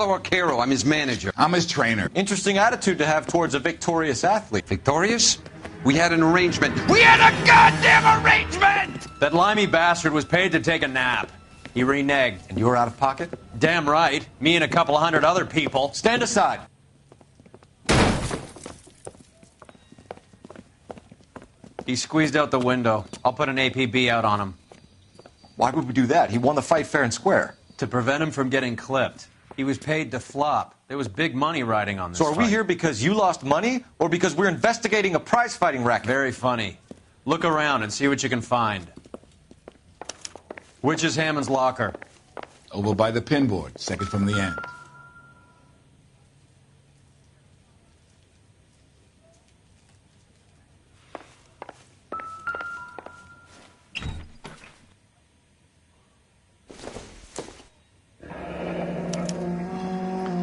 Vaquero, I'm his manager. I'm his trainer. Interesting attitude to have towards a victorious athlete. Victorious? We had an arrangement. We had a goddamn arrangement! That limey bastard was paid to take a nap. He reneged. And you were out of pocket? Damn right. Me and a couple of hundred other people. Stand aside. He squeezed out the window. I'll put an APB out on him. Why would we do that? He won the fight fair and square. To prevent him from getting clipped. He was paid to flop. There was big money riding on this So are we fight. here because you lost money or because we're investigating a prize-fighting racket? Very funny. Look around and see what you can find. Which is Hammond's locker? Over by the pinboard, second from the end.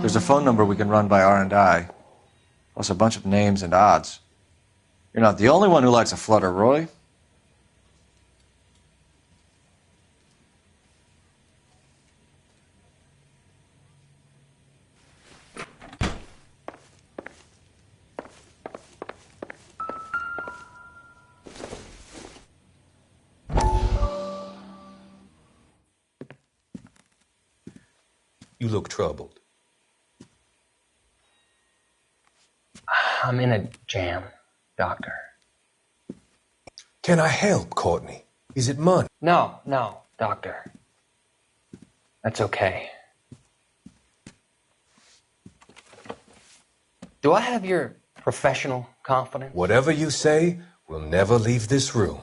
There's a phone number we can run by R&I, plus a bunch of names and odds. You're not the only one who likes a flutter, Roy. You look troubled. I'm in a jam, Doctor. Can I help, Courtney? Is it money? No, Doctor. That's okay. Do I have your professional confidence? Whatever you say, we'll never leave this room.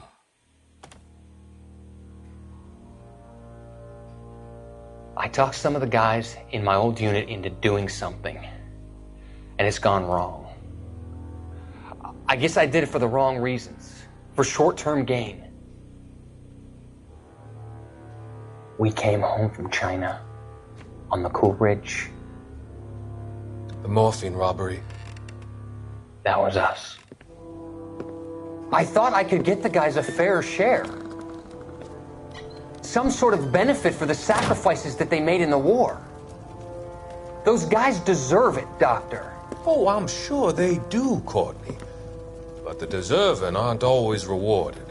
I talked some of the guys in my old unit into doing something, and it's gone wrong. I guess I did it for the wrong reasons, for short-term gain. We came home from China on the Cool Ridge. The morphine robbery. That was us. I thought I could get the guys a fair share. Some sort of benefit for the sacrifices that they made in the war. Those guys deserve it, Doctor. Oh, I'm sure they do, Courtney. But the deserving aren't always rewarded.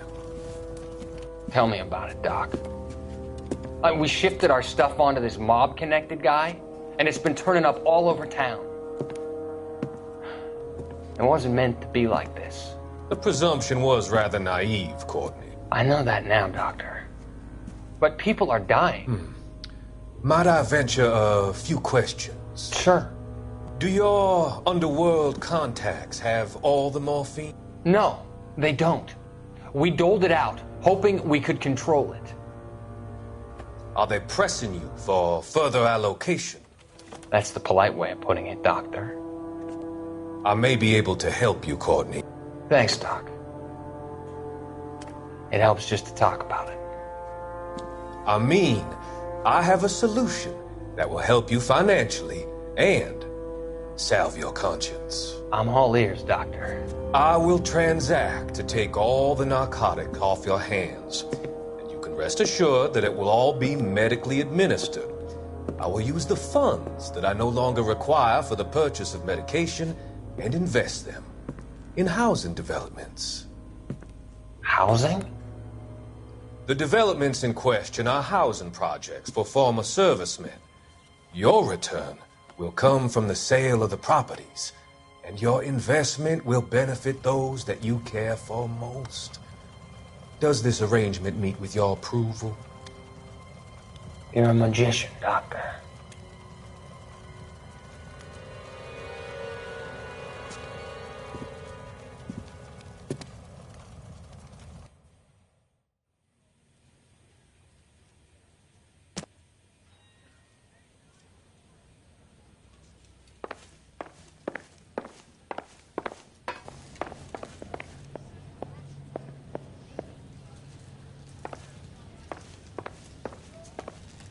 Tell me about it, Doc. We shifted our stuff onto this mob-connected guy, and it's been turning up all over town. It wasn't meant to be like this. The presumption was rather naive, Courtney. I know that now, Doctor. But people are dying. Might I venture a few questions? Sure. Do your underworld contacts have all the morphine? No, they don't. We doled it out, hoping we could control it. Are they pressing you for further allocation? That's the polite way of putting it, Doctor. I may be able to help you, Courtney. Thanks, Doc. It helps just to talk about it. I mean, I have a solution that will help you financially and salve your conscience. I'm all ears, Doctor. I will transact to take all the narcotic off your hands. And you can rest assured that it will all be medically administered. I will use the funds that I no longer require for the purchase of medication and invest them in housing developments. Housing? The developments in question are housing projects for former servicemen. Your return will come from the sale of the properties, and your investment will benefit those that you care for most. Does this arrangement meet with your approval? You're a magician, Doctor.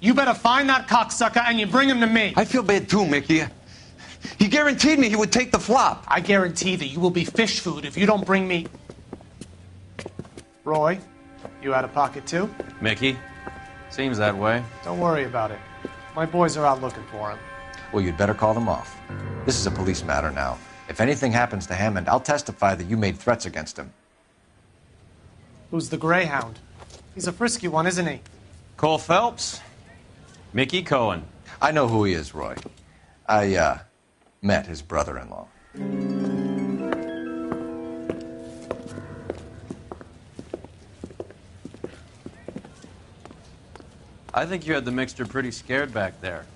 You better find that cocksucker and you bring him to me. I feel bad too, Mickey. He guaranteed me he would take the flop. I guarantee that you will be fish food if you don't bring me... Roy, you out of pocket too? Mickey? Seems that way. Don't worry about it. My boys are out looking for him. Well, you'd better call them off. This is a police matter now. If anything happens to Hammond, I'll testify that you made threats against him. Who's the Greyhound? He's a frisky one, isn't he? Cole Phelps? Mickey Cohen. I know who he is, Roy. I, met his brother-in-law. I think you had the mixture pretty scared back there.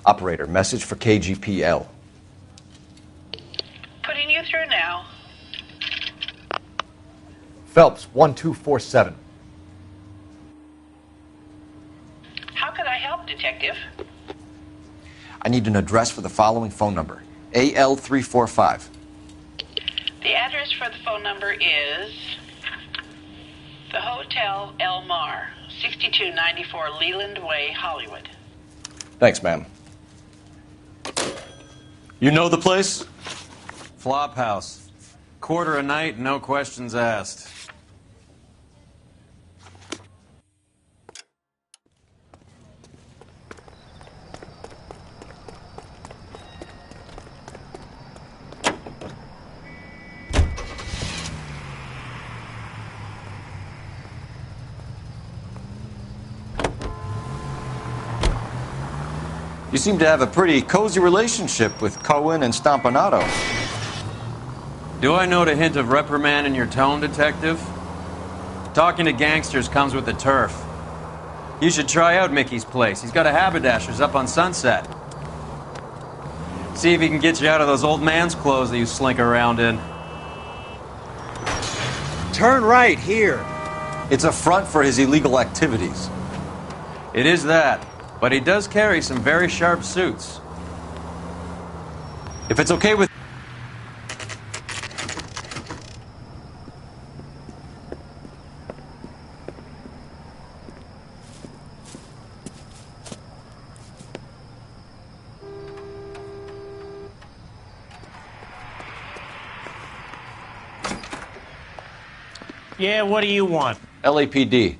Operator, message for KGPL. Putting you through now. Phelps, 1247. How could I help, Detective? I need an address for the following phone number. AL345. The address for the phone number is the Hotel El Mar, 6294 Leland Way, Hollywood. Thanks, ma'am. You know the place? Flophouse. Quarter a night, no questions asked. You seem to have a pretty cozy relationship with Cohen and Stompanato. Do I note a hint of reprimand in your tone, Detective? Talking to gangsters comes with the turf. You should try out Mickey's place. He's got a haberdasher's up on Sunset. See if he can get you out of those old man's clothes that you slink around in. Turn right here. It's a front for his illegal activities. It is that, but he does carry some very sharp suits. If it's okay with... Yeah, what do you want? LAPD.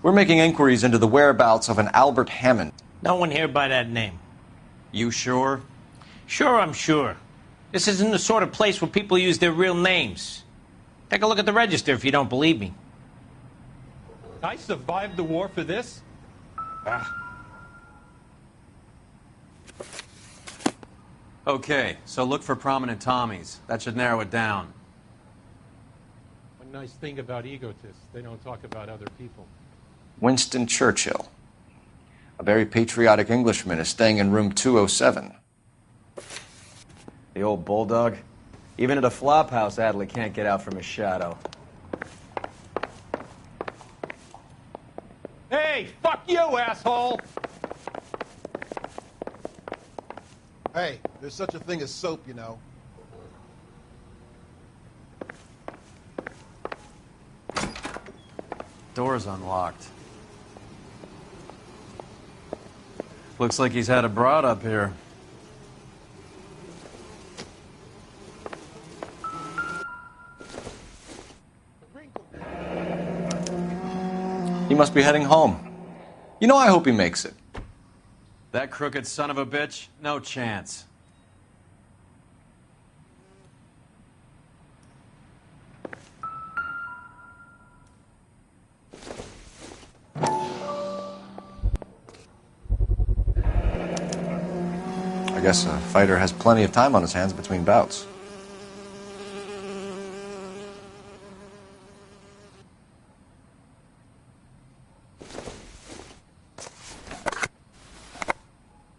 We're making inquiries into the whereabouts of an Albert Hammond. No one here by that name. You sure? Sure, I'm sure. This isn't the sort of place where people use their real names. Take a look at the register if you don't believe me. I survived the war for this? Okay, so look for prominent Tommies. That should narrow it down. One nice thing about egotists, they don't talk about other people. Winston Churchill. A very patriotic Englishman is staying in room 207. The old bulldog. Even at a flop house, Adley can't get out from his shadow. Hey, fuck you, asshole! Hey, there's such a thing as soap, you know. Door's unlocked. Looks like he's had a broad up here. He must be heading home. You know, I hope he makes it. That crooked son of a bitch? No chance. I guess a fighter has plenty of time on his hands between bouts.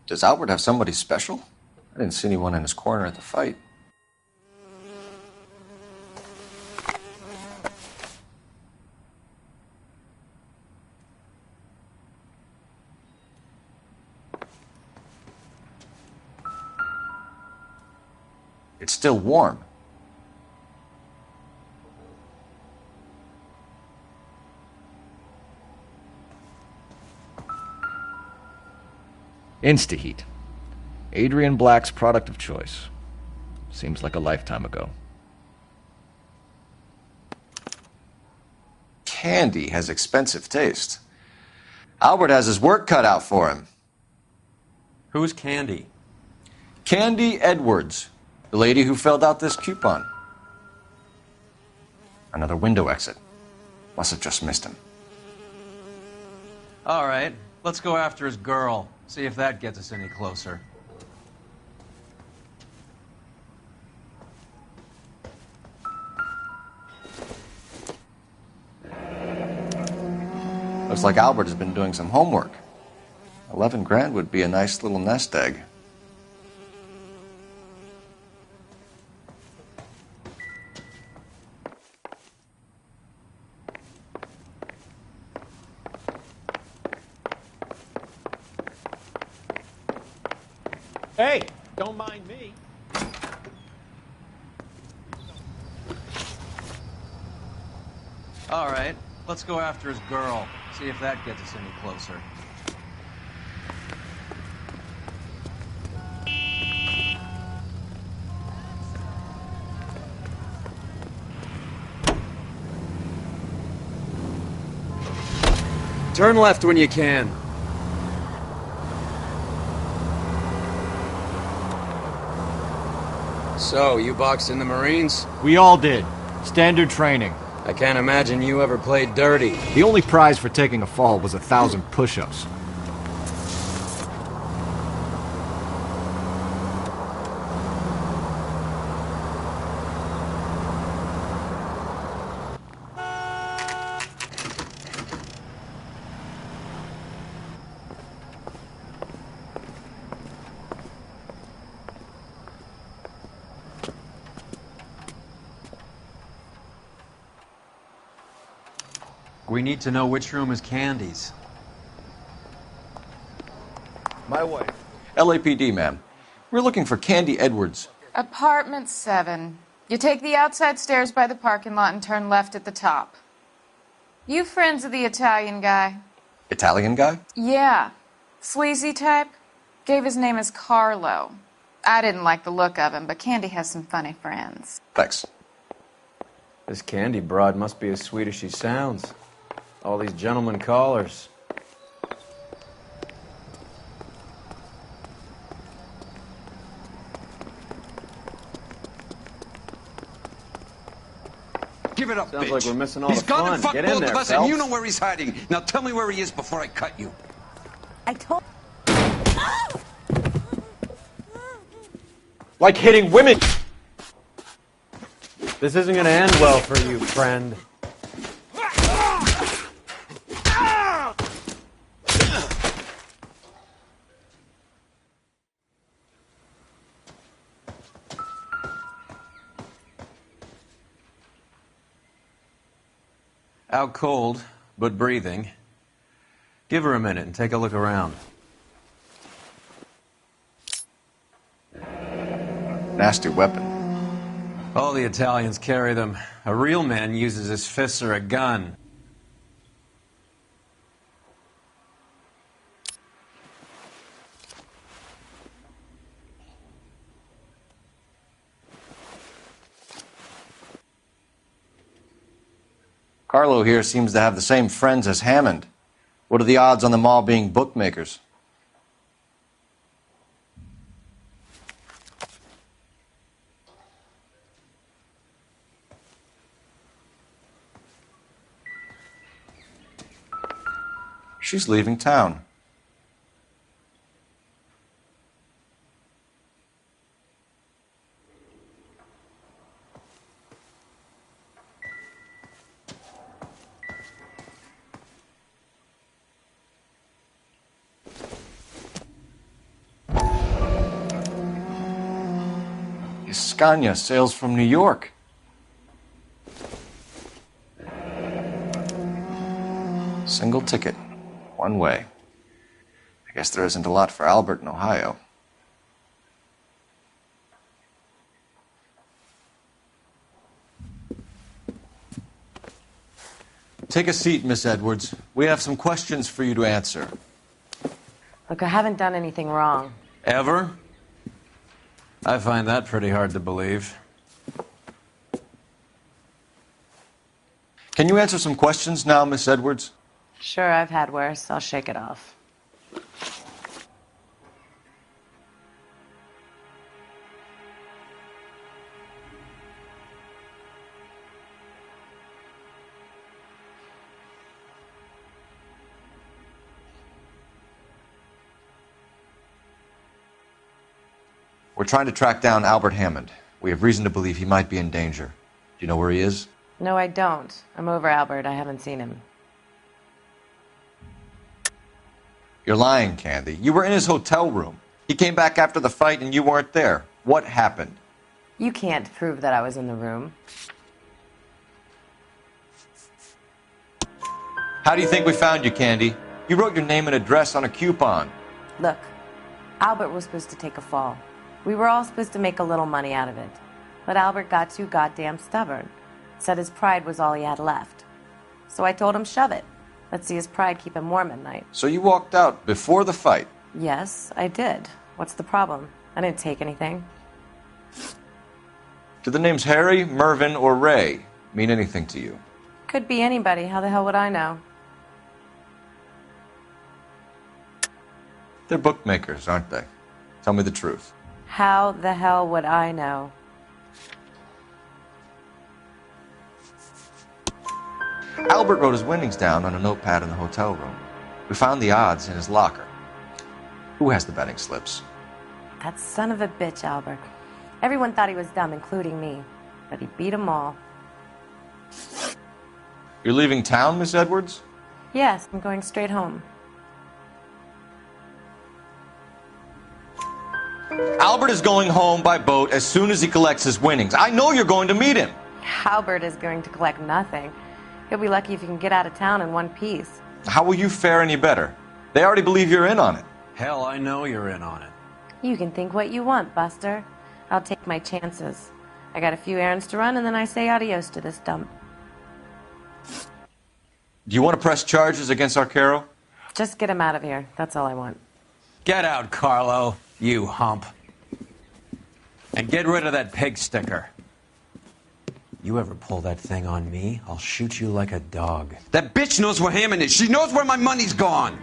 Does Albert have somebody special? I didn't see anyone in his corner at the fight. It's still warm. Instaheat. Adrian Black's product of choice. Seems like a lifetime ago. Candy has expensive taste. Albert has his work cut out for him. Who's Candy? Candy Edwards, the lady who filled out this coupon. Another window exit. Must have just missed him. All right, let's go after his girl. See if that gets us any closer. Looks like Albert has been doing some homework. 11 grand would be a nice little nest egg. Hey, don't mind me. All right, let's go after his girl. See if that gets us any closer. Turn left when you can. So, you boxed in the Marines? We all did. Standard training. I can't imagine you ever played dirty. The only prize for taking a fall was 1,000 push-ups. We need to know which room is Candy's. My way. LAPD, ma'am. We're looking for Candy Edwards. Apartment 7. You take the outside stairs by the parking lot and turn left at the top. You friends of the Italian guy? Italian guy? Yeah. Sleazy type? Gave his name as Carlo. I didn't like the look of him, but Candy has some funny friends. Thanks. This Candy broad must be as sweet as she sounds. All these gentlemen callers. Give it up, Sounds bitch. like we're missing all He's the gone fun. and fucked Get in both there, of us, Phelps. and you know where he's hiding. Now tell me where he is before I cut you. I told... Like hitting women! This isn't gonna end well for you, friend. Out cold, but breathing. Give her a minute and take a look around. Nasty weapon. All the Italians carry them. A real man uses his fists or a gun. Carlo here seems to have the same friends as Hammond. What are the odds on them all being bookmakers? She's leaving town. Scania sails from New York. Single ticket, one way. I guess there isn't a lot for Albert in Ohio. Take a seat, Miss Edwards. We have some questions for you to answer. Look, I haven't done anything wrong. Ever? I find that pretty hard to believe. Can you answer some questions now, Miss Edwards? Sure, I've had worse. I'll shake it off. We're trying to track down Albert Hammond. We have reason to believe he might be in danger. Do you know where he is? No, I don't. I'm over Albert. I haven't seen him. You're lying, Candy. You were in his hotel room. He came back after the fight and you weren't there. What happened? You can't prove that I was in the room. How do you think we found you, Candy? You wrote your name and address on a coupon. Look, Albert was supposed to take a fall. We were all supposed to make a little money out of it. But Albert got too goddamn stubborn. Said his pride was all he had left. So I told him, shove it. Let's see his pride keep him warm at night. So you walked out before the fight? Yes, I did. What's the problem? I didn't take anything. Do the names Harry, Mervyn, or Ray mean anything to you? Could be anybody. How the hell would I know? They're bookmakers, aren't they? Tell me the truth. How the hell would I know? Albert wrote his winnings down on a notepad in the hotel room. We found the odds in his locker. Who has the betting slips? That son of a bitch, Albert. Everyone thought he was dumb, including me. But he beat them all. You're leaving town, Miss Edwards? Yes, I'm going straight home. Albert is going home by boat as soon as he collects his winnings. I know you're going to meet him. Albert is going to collect nothing. He'll be lucky if he can get out of town in one piece. How will you fare any better? They already believe you're in on it. Hell, I know you're in on it. You can think what you want, Buster. I'll take my chances. I got a few errands to run, and then I say adios to this dump. Do you want to press charges against Arcaro? Just get him out of here. That's all I want. Get out, Carlo, you hump. And get rid of that pig sticker. You ever pull that thing on me, I'll shoot you like a dog. That bitch knows where Hammond is. She knows where my money's gone.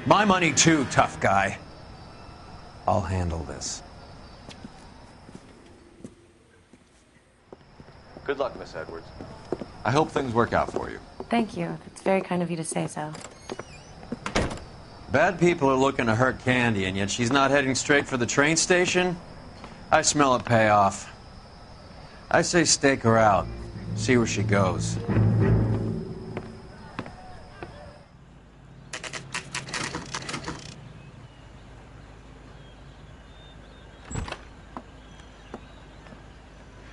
My money too, tough guy. I'll handle this. Good luck, Miss Edwards. I hope things work out for you. Thank you. It's very kind of you to say so. Bad people are looking to hurt Candy, and yet she's not heading straight for the train station? I smell a payoff. I say stake her out. See where she goes.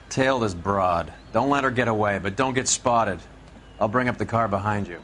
Tail this broad. Don't let her get away, but don't get spotted. I'll bring up the car behind you.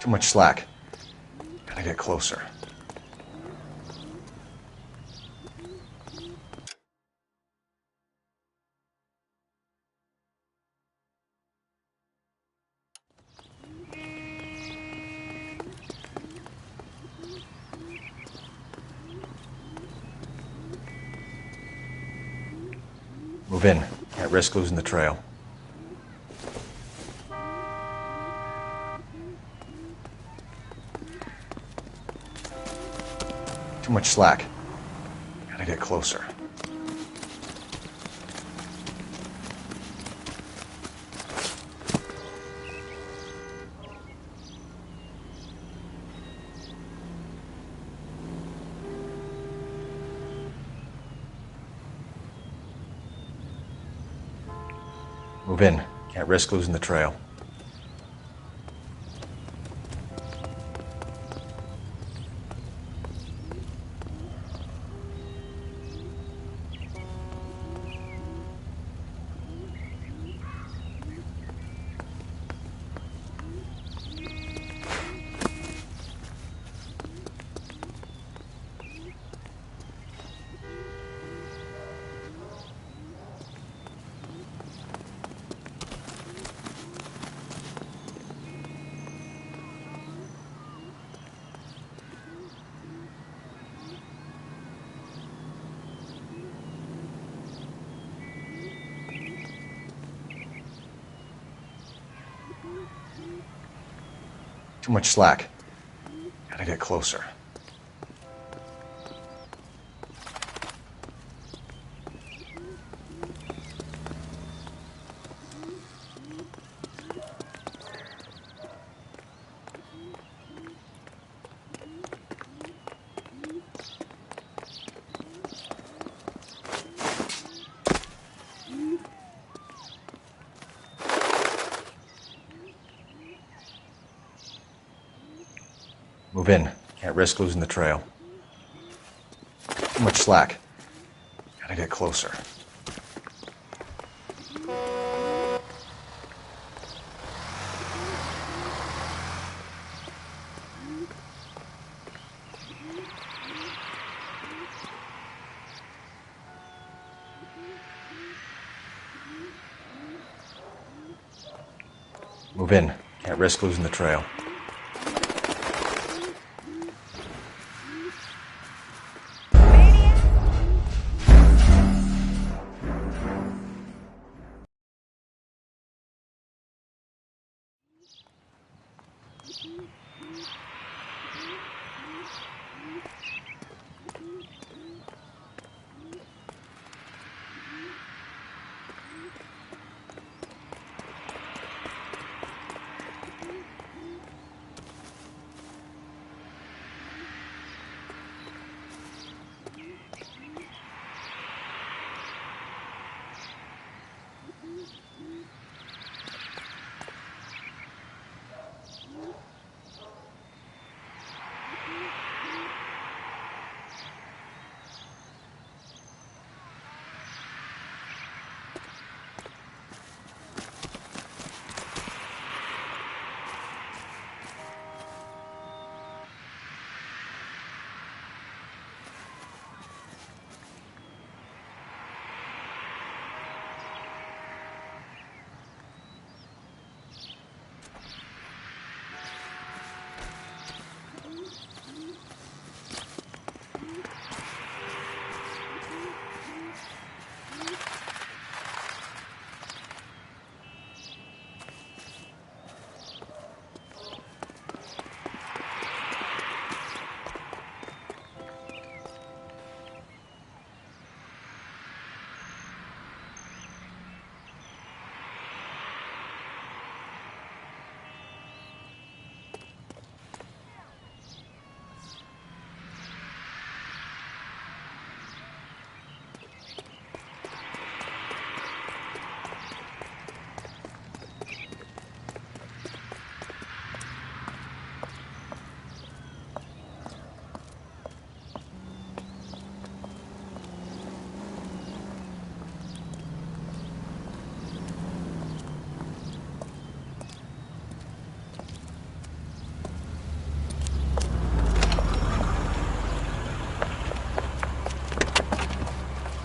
Too much slack. Gotta get closer. Move in. Can't risk losing the trail. Too much slack. Gotta get closer. Move in. Can't risk losing the trail. Too much slack. Gotta get closer. Move in. Can't risk losing the trail. Too much slack. Gotta get closer. Move in. Can't risk losing the trail.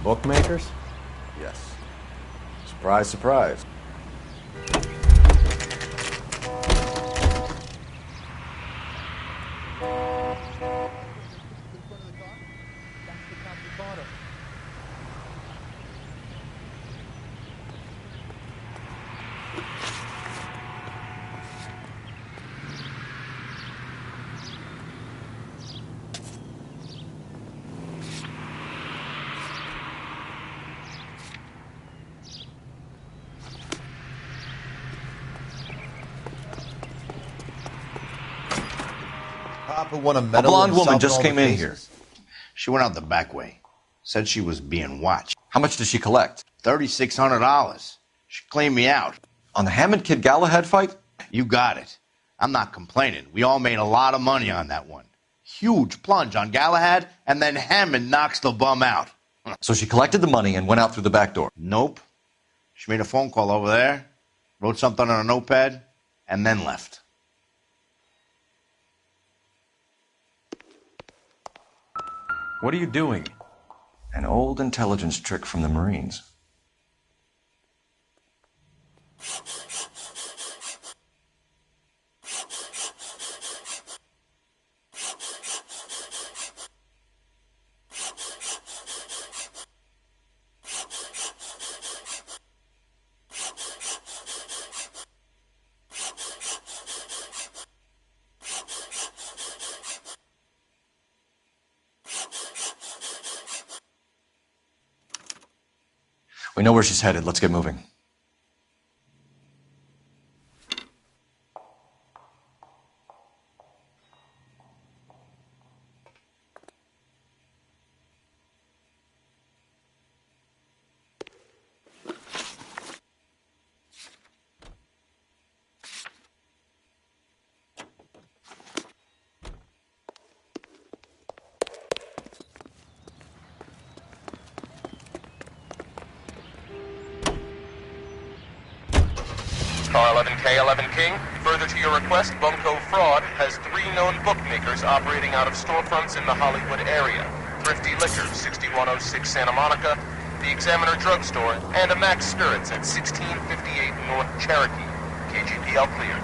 Bookmakers? Yes. Surprise, surprise. Papa won a A medal. blonde and woman solved just all the came in cases. here. She went out the back way. Said she was being watched. How much did she collect? $3,600. She cleaned me out. On the Hammond Kid Galahad fight? You got it. I'm not complaining. We all made a lot of money on that one. Huge plunge on Galahad, and then Hammond knocks the bum out. So she collected the money and went out through the back door? Nope. She made a phone call over there, wrote something on a notepad, and then left. What are you doing? An old intelligence trick from the Marines. We know where she's headed. Let's get moving. Car 11K, 11 King. Further to your request, Bunko Fraud has 3 known bookmakers operating out of storefronts in the Hollywood area. Thrifty Liquor, 6106 Santa Monica, the Examiner Drugstore, and a Max Spirits at 1658 North Cherokee. KGPL cleared.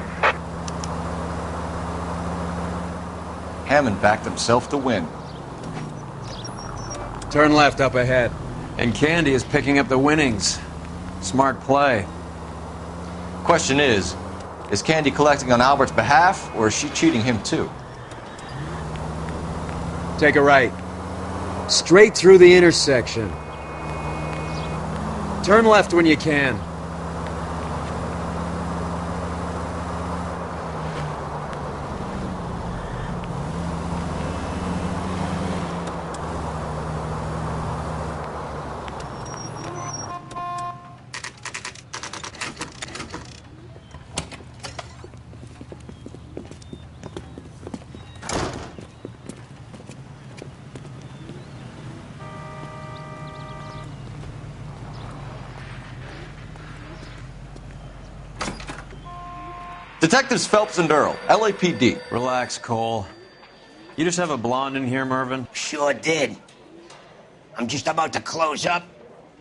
Hammond backed himself to win. Turn left up ahead. And Candy is picking up the winnings. Smart play. Question is Candy collecting on Albert's behalf, or is she cheating him too? Take a right. Straight through the intersection. Turn left when you can. Detectives Phelps and Earl, LAPD. Relax, Cole. You just have a blonde in here, Mervyn? Sure did. I'm just about to close up.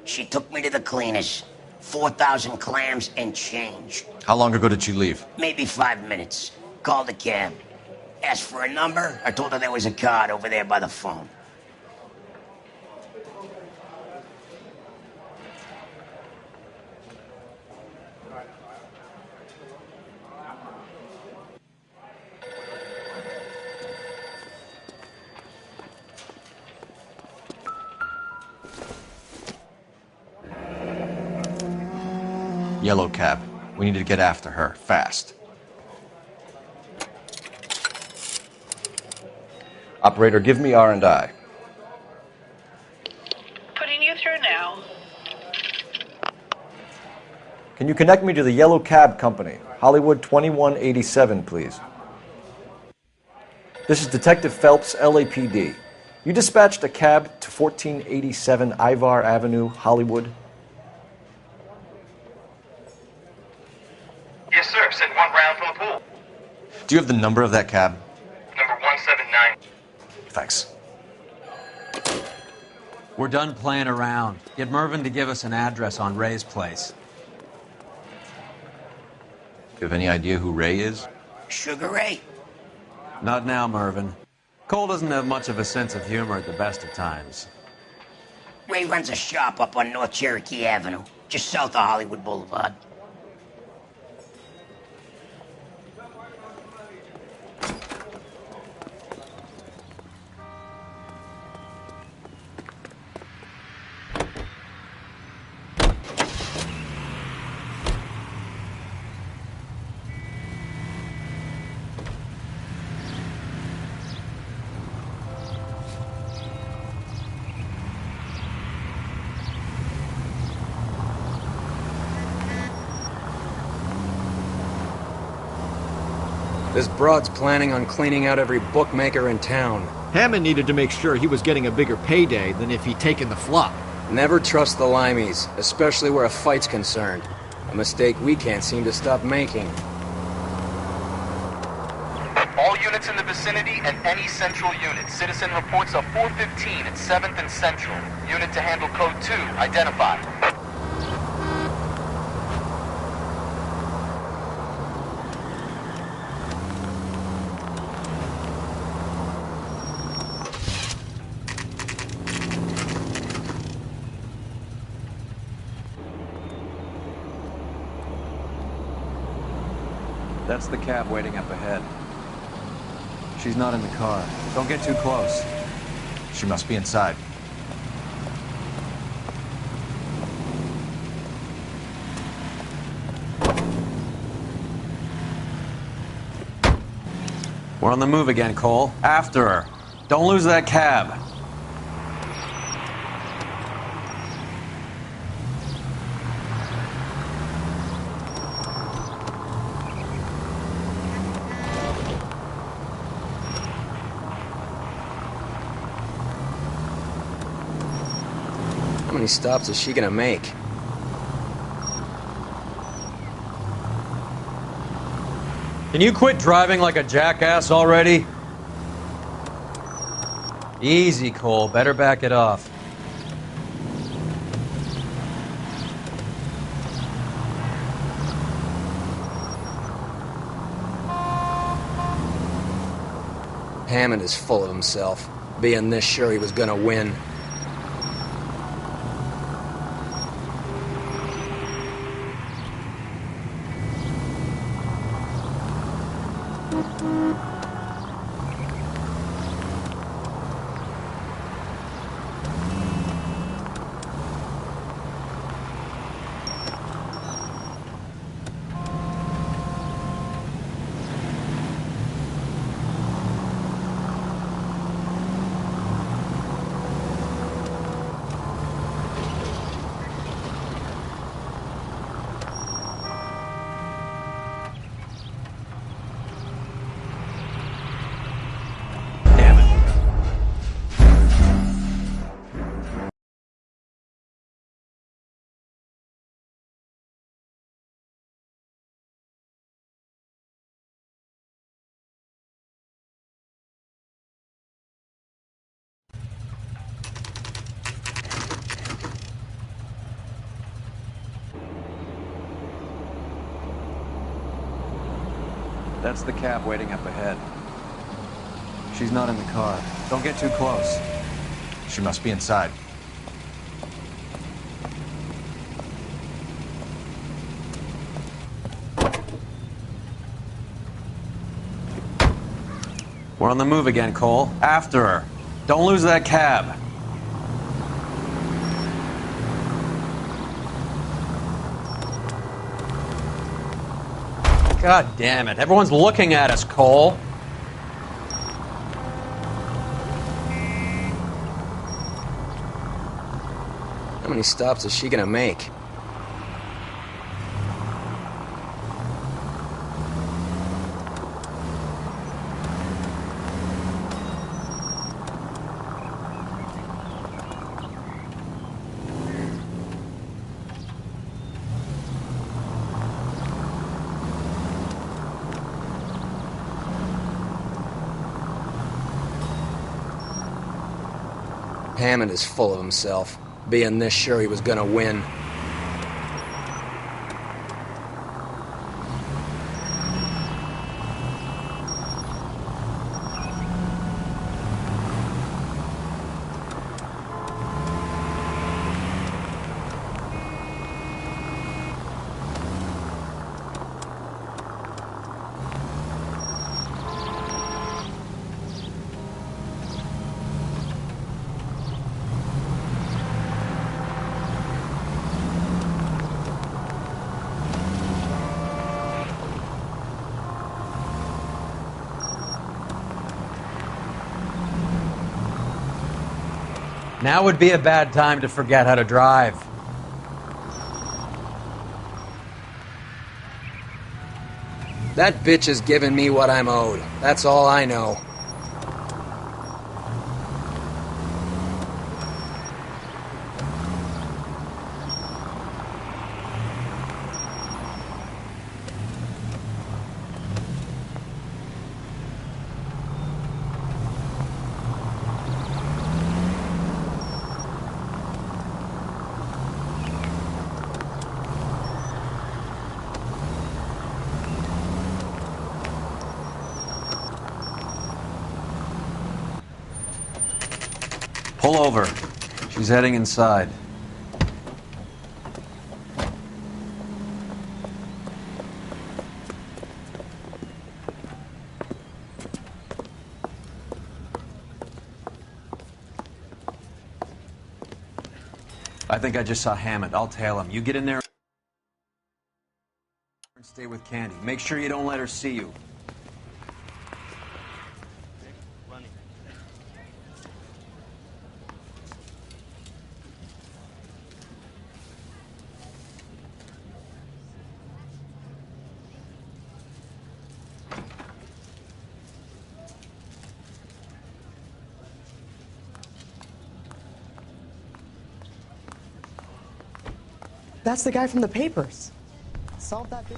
She took me to the cleaners. 4,000 clams and change. How long ago did she leave? Maybe 5 minutes. Called a cab. Asked for a number. I told her there was a card over there by the phone. Yellow cab. We need to get after her, fast. Operator, give me R&I. Putting you through now. Can you connect me to the Yellow Cab Company? Hollywood 2187, please. This is Detective Phelps, LAPD. You dispatched a cab to 1487 Ivar Avenue, Hollywood? Yes, sir. Sent 1 round from the pool. Do you have the number of that cab? Number 179. Thanks. We're done playing around. Get Mervyn to give us an address on Ray's place. You have any idea who Ray is? Sugar Ray? Not now, Mervyn. Cole doesn't have much of a sense of humor at the best of times. Ray runs a shop up on North Cherokee Avenue, just south of Hollywood Boulevard. This broad's planning on cleaning out every bookmaker in town. Hammond needed to make sure he was getting a bigger payday than if he'd taken the flop. Never trust the Limeys, especially where a fight's concerned. A mistake we can't seem to stop making. All units in the vicinity and any central unit. Citizen reports of 415 at 7th and Central. Unit to handle code 2, identified. That's the cab waiting up ahead. She's not in the car. Don't get too close. She must be inside. We're on the move again, Cole. After her. Don't lose that cab. How many stops is she gonna make? Can you quit driving like a jackass already? Easy, Cole. Better back it off. Hammond is full of himself, being this sure he was gonna win. That's the cab waiting up ahead. She's not in the car. Don't get too close. She must be inside. We're on the move again, Cole. After her. Don't lose that cab. God damn it. Everyone's looking at us, Cole. How many stops is she gonna make? Hammond is full of himself, being this sure he was gonna win. Now would be a bad time to forget how to drive. That bitch has given me what I'm owed. That's all I know. Pull over. She's heading inside. I think I just saw Hammond. I'll tail him. You get in there and stay with Candy. Make sure you don't let her see you. That's the guy from the papers. Solve that bit.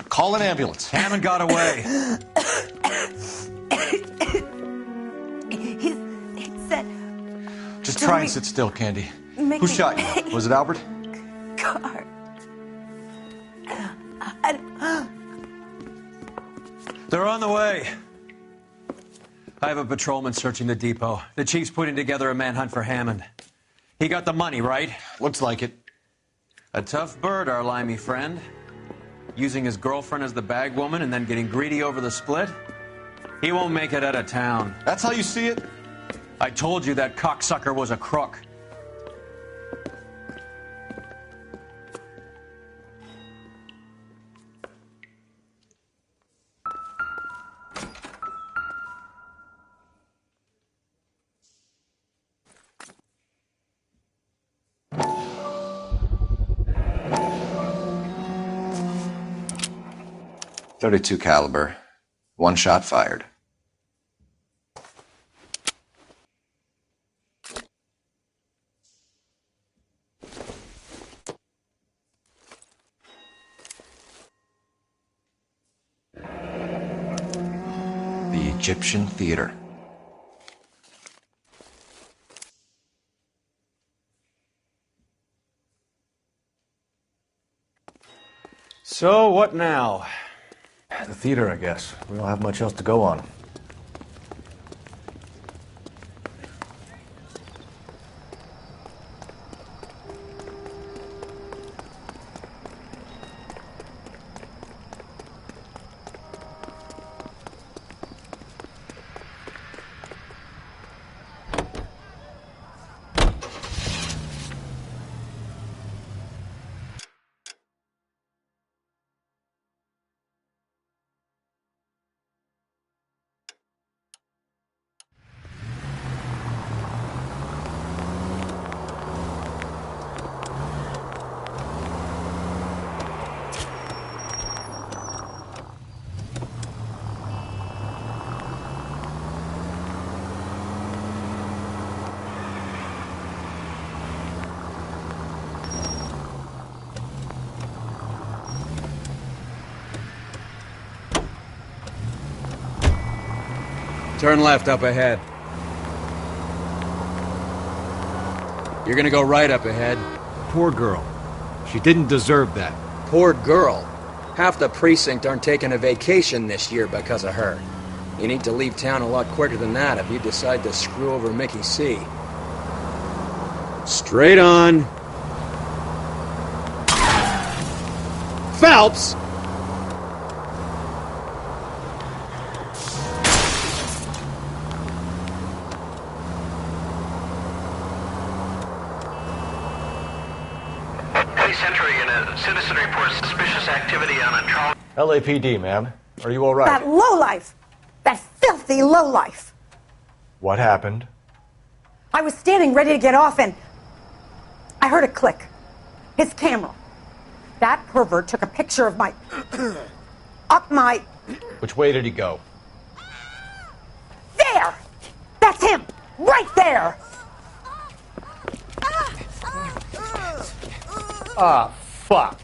Call an ambulance. Hammond got away. He said... Just try and sit still, Candy. Mickey. Who shot you? Was it Albert? Car. They're on the way. I have a patrolman searching the depot. The chief's putting together a manhunt for Hammond. He got the money, right? Looks like it. A tough bird, our limey friend. Using his girlfriend as the bag woman and then getting greedy over the split. He won't make it out of town. That's how you see it? I told you that cocksucker was a crook. .32 caliber. One shot fired. The Egyptian Theater. So, what now? The theater, I guess. We don't have much else to go on. Turn left up ahead. You're gonna go right up ahead. Poor girl. She didn't deserve that. Poor girl. Half the precinct aren't taking a vacation this year because of her. You need to leave town a lot quicker than that if you decide to screw over Mickey C. Straight on. Phelps! County Sentry in a citizen reports suspicious activity on a trolley. LAPD, ma'am. Are you all right? That lowlife! That filthy lowlife! What happened? I was standing ready to get off and I heard a click. His camera. That pervert took a picture of my... up my... Which way did he go? There! That's him! Right there! Ah, fuck.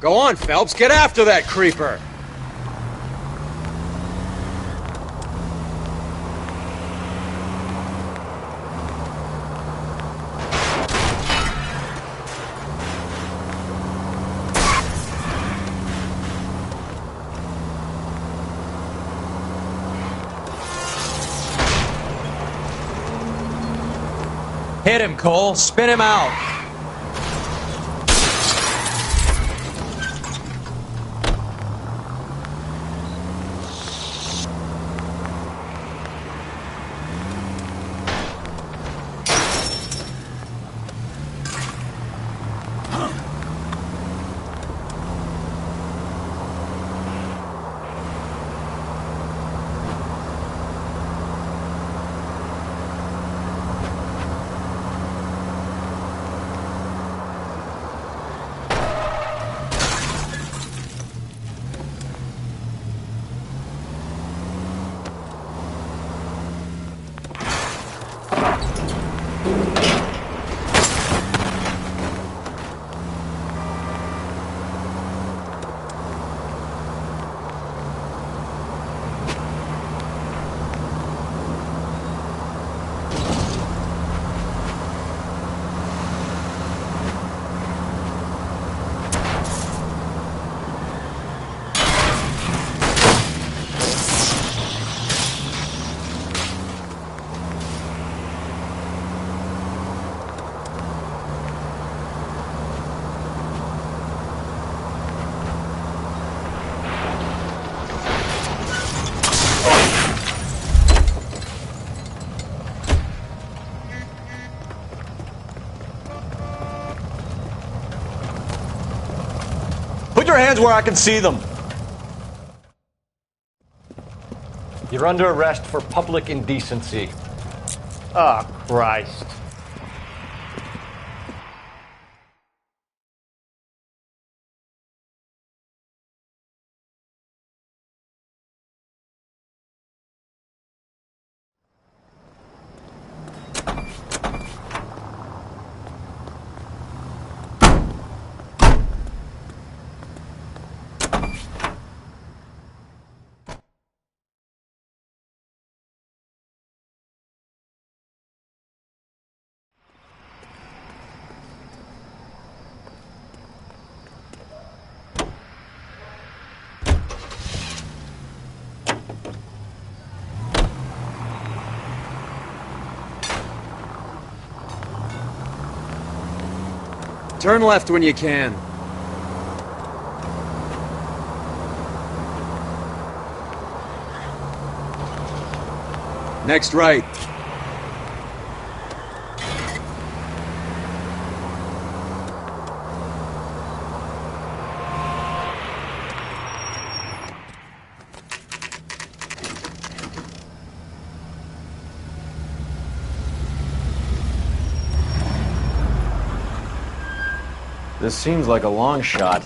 Go on, Phelps, get after that creeper! Hit him, Cole. Spin him out. Put your hands where I can see them. You're under arrest for public indecency. Oh, Christ. Turn left when you can. Next right. This seems like a long shot.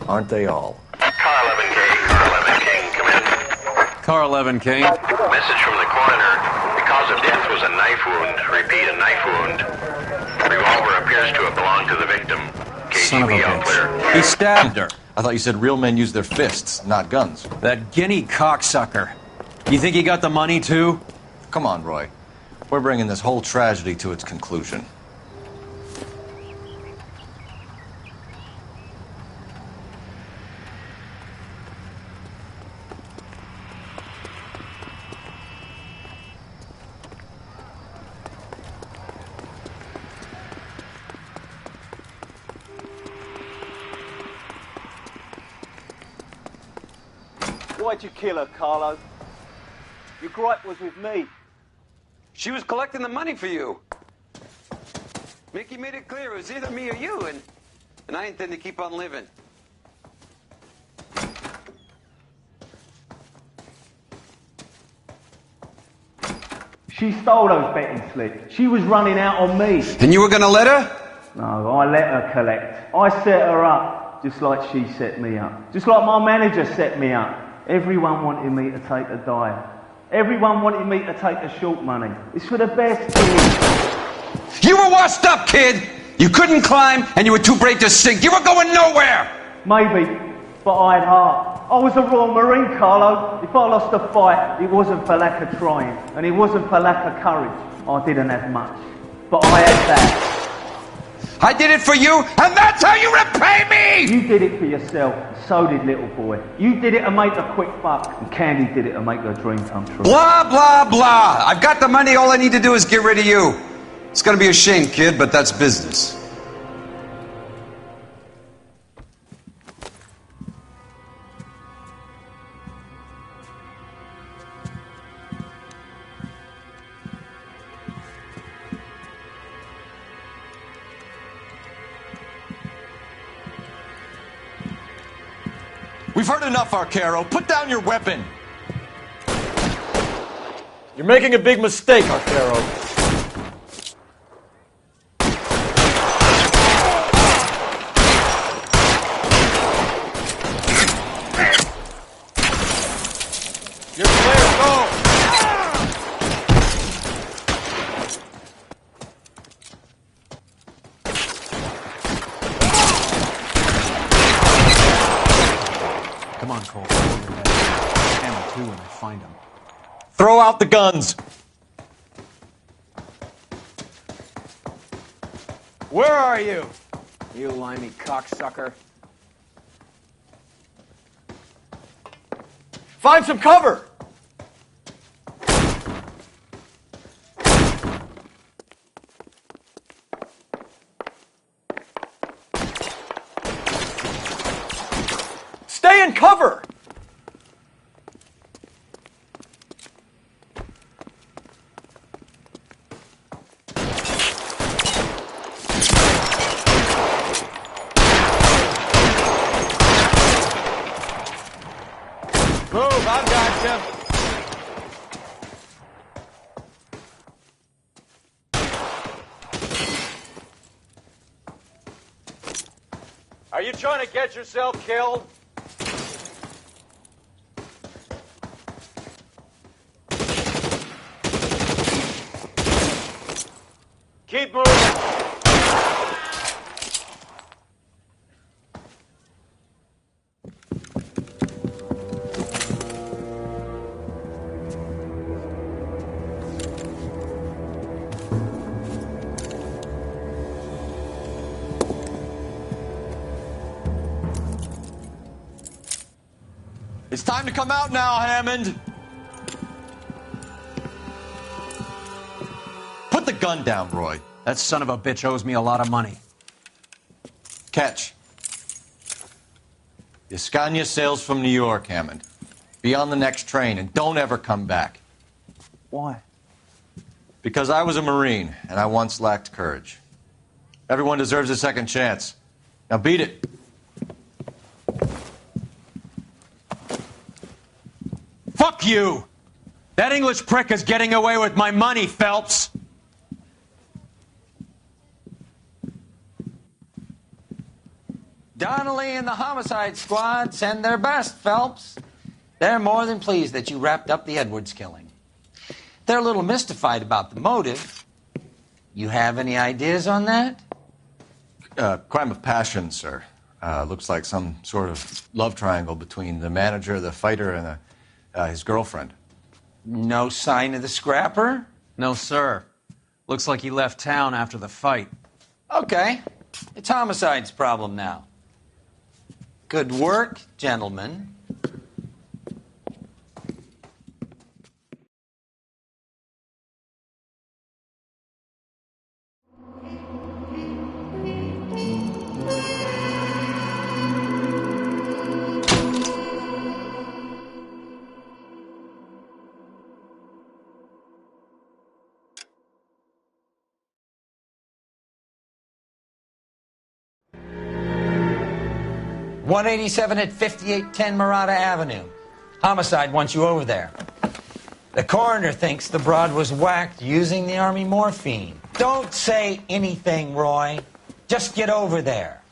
Aren't they all? Car 11K, Car 11 King, come in. Car 11 King. Message from the coroner. The cause of death was a knife wound. Repeat, a knife wound. Revolver appears to have belonged to the victim. Son of a KGB all clear. bitch. He stabbed her. I thought you said real men use their fists, not guns. That guinea cocksucker. You think he got the money, too? Come on, Roy. We're bringing this whole tragedy to its conclusion. Why'd you kill her, Carlo? Your gripe was with me. She was collecting the money for you. Mickey made it clear it was either me or you, and I intend to keep on living. She stole those betting slips. She was running out on me. And you were gonna let her? No, I let her collect. I set her up, just like she set me up. Just like my manager set me up. Everyone wanted me to take a dive. Everyone wanted me to take the short money. It's for the best, kid. You were washed up, kid! You couldn't climb, and you were too brave to sink. You were going nowhere! Maybe, but I had heart. I was a Royal Marine, Carlo. If I lost a fight, it wasn't for lack of trying, and it wasn't for lack of courage. I didn't have much, but I had that. I did it for you, and that's how you repay me! You did it for yourself, so did little boy. You did it to make a quick buck, and Candy did it to make her dream come true. Blah, blah, blah. I've got the money, all I need to do is get rid of you. It's gonna be a shame, kid, but that's business. We've heard enough, Arcaro. Put down your weapon. You're making a big mistake, Arcaro. You're clear, go! Come on, Cole. Hammer two when I find him. Throw out the guns. Where are you? You limey cocksucker. Find some cover! Stay in cover! Move, I've got you. Are you trying to get yourself killed? Keep moving. It's time to come out now, Hammond. Put the gun down, Roy. That son of a bitch owes me a lot of money. Catch. The Scania sails from New York, Hammond. Be on the next train and don't ever come back. Why? Because I was a Marine and I once lacked courage. Everyone deserves a second chance. Now beat it. Fuck you! That English prick is getting away with my money, Phelps! Donnelly and the homicide squad send their best, Phelps. They're more than pleased that you wrapped up the Edwards killing. They're a little mystified about the motive. You have any ideas on that? Crime of passion, sir. Looks like some sort of love triangle between the manager, the fighter, and his girlfriend. No sign of the scrapper? No, sir. Looks like he left town after the fight. Okay. It's homicide's problem now. Good work, gentlemen. 187 at 5810 Murata Avenue. Homicide wants you over there. The coroner thinks the broad was whacked using the Army morphine. Don't say anything, Roy. Just get over there.